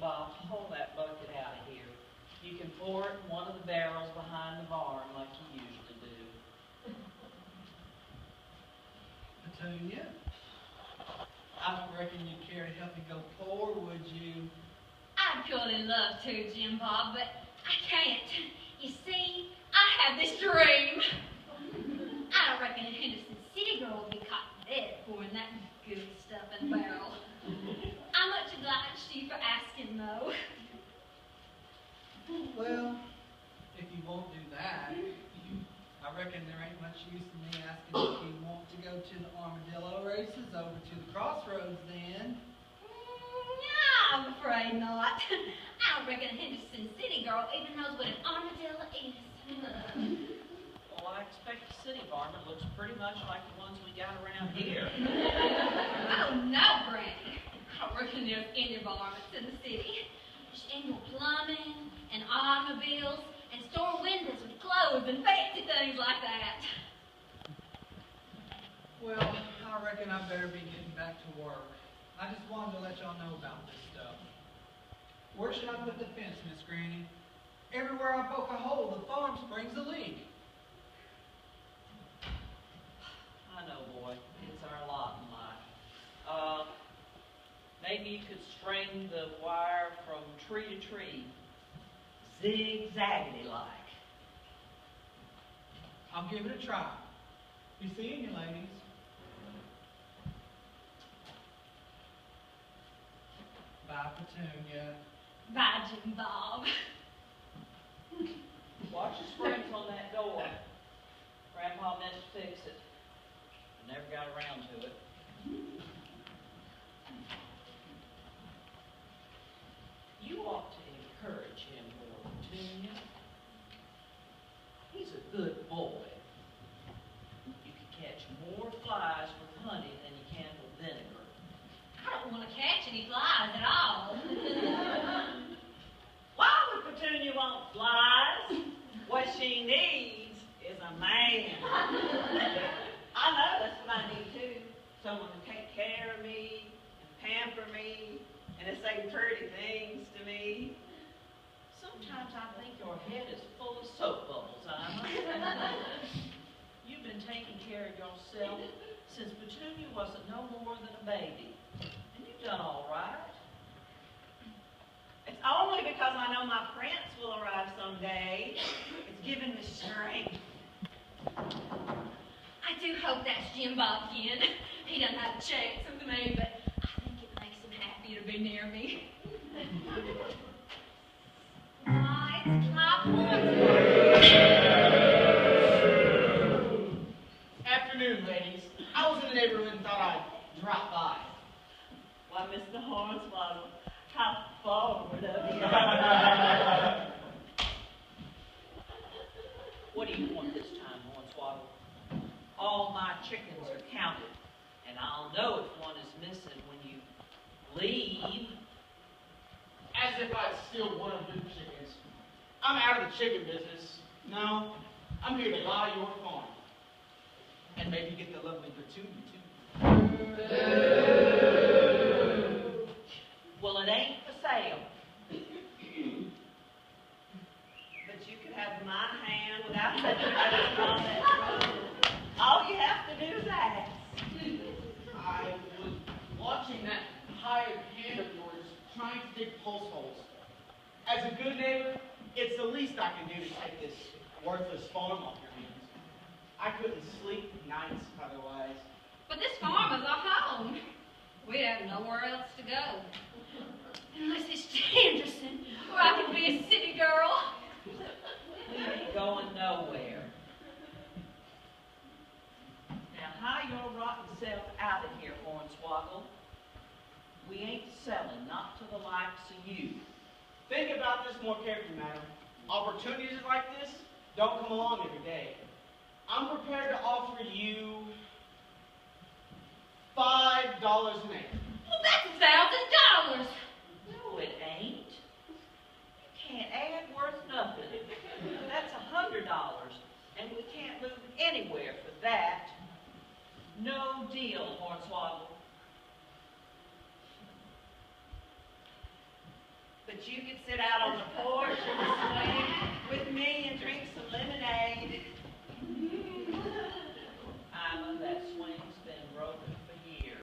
Bob, pull that bucket out of here. You can pour it in one of the barrels behind the barn like you usually do. Petunia, I don't reckon you'd care to help me go pour, would you? I'd surely love to, Jim Bob, but I can't. You see, I have this dream. I don't reckon a Henderson City girl will be caught dead pouring that good stuff in a barrel. I'm much obliged to you for asking, though. Well, if you won't do that, I reckon there ain't much use in me asking if you want to go to the armadillo races over to the crossroads then. I'm afraid not. I don't reckon a Henderson City girl even knows what an armadillo is. Well, I expect the city varmint looks pretty much like the ones we got around here. Oh, no, Granny. I don't reckon there's any varmints in the city. There's annual plumbing and automobiles and store windows with clothes and fancy things like that. Well, I reckon I better be getting back to work. I just wanted to let y'all know about this stuff. Where should I put the fence, Miss Granny? Everywhere I poke a hole, the farm springs a leak. I know, boy. It's our lot in life. Maybe you could string the wire from tree to tree, zigzaggedy-like. I'll give it a try. Be seeing you, ladies. Bye, Petunia. Bye, Jim Bob. Watch the springs on that door. Grandpa meant to fix it. Never got around to it. You ought to encourage him more, Petunia. He's a good boy. You can catch more flies with honey than you can with vinegar. I don't want to catch any flies at all. Why would Petunia want flies? What she needs is a man. I know that's what I need too. Someone to take care of me and pamper me and to say pretty things to me. Sometimes I think your head is full of soap bubbles, Ima. You've been taking care of yourself since Petunia wasn't no more than a baby. And you've done all right. It's only because I know my prince will arrive someday. It's given me strength. I do hope that's Jim Bob again. He doesn't have a chance with me, but I think it makes him happy to be near me. Why, it's Clive Afternoon, ladies. I was in the neighborhood and thought I'd drop by. Why, Mr. Hornswoggle, how forward of you. What do you want this time, Hornswoggle? All my chickens are counted, and I'll know if one is missing when you leave. As if I'd steal one of your chickens. I'm out of the chicken business. No, I'm here to buy your farm. And maybe get the lovely Petunia, too. Well, it ain't for sale. But you could have my hand without having to go on that road. All you have to do is ask. I was watching that hired hand of yours trying to dig post holes. As a good neighbor, it's the least I can do to take this worthless farm off your hands. I couldn't sleep nights otherwise. But this farm is our home. We have nowhere else to go. Unless it's to Henderson, where I can be a city girl. We ain't going nowhere. Now, hie your rotten self out of here, Hornswoggle. We ain't selling, not to the likes of you. Think about this more carefully, madam. Opportunities like this don't come along every day. I'm prepared to offer you $5 an acre. Well, that's $1,000. No, it ain't. You can't add worth nothing. That's $100, and we can't move anywhere for that. No deal, Hornswoggle. but you could sit out on the porch or the swing with